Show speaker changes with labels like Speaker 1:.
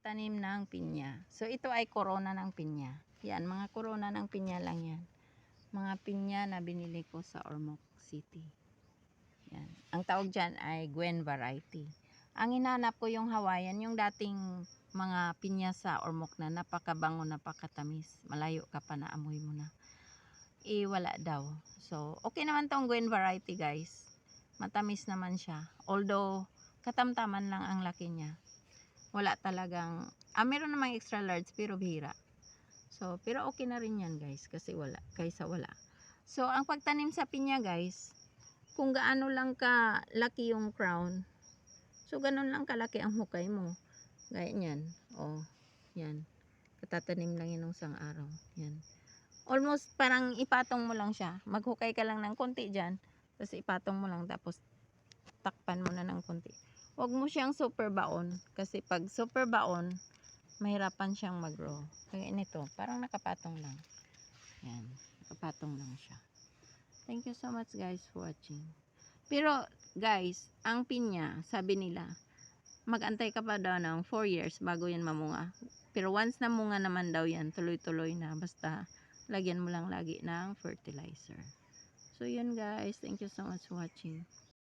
Speaker 1: pagtatanim ng pinya. So ito ay corona ng pinya. Yan, mga corona ng pinya lang yan. Mga pinya na binili ko sa Ormoc City. Yan. Ang tawag dyan ay Gwen variety. Ang hinanap ko yung Hawaiian, yung dating mga pinya sa Ormoc na napakabango, napakatamis. Malayo ka pa, naamoy mo na. Wala daw. So, okay naman tong Gwen variety, guys. Matamis naman siya. Although, katamtaman lang ang laki niya. Wala talagang, meron namang extra large, pero bihira. So, pero okay na rin yan, guys, kasi wala, kaysa wala. So, ang pagtanim sa pinya, guys, kung gaano lang ka laki yung crown, so, ganun lang kalaki ang hukay mo. Gaya niyan. Oh, yan. Katatanim lang yun ng isang araw. Yan. Almost parang ipatong mo lang siya. Maghukay ka lang ng konti dyan. Tapos ipatong mo lang. Tapos takpan mo na ng konti. Huwag mo siyang super baon. Kasi pag super baon, mahirapan siyang mag-grow. Kaya nito, parang nakapatong lang. Yan. Nakapatong lang siya. Thank you so much guys for watching. Pero guys, ang pinya, sabi nila, mag-antay ka pa daw ng 4 years bago yan mamunga. Pero once na munga naman daw yan, tuloy-tuloy na. Basta lagyan mo lang lagi ng fertilizer. So yun guys, thank you so much for watching.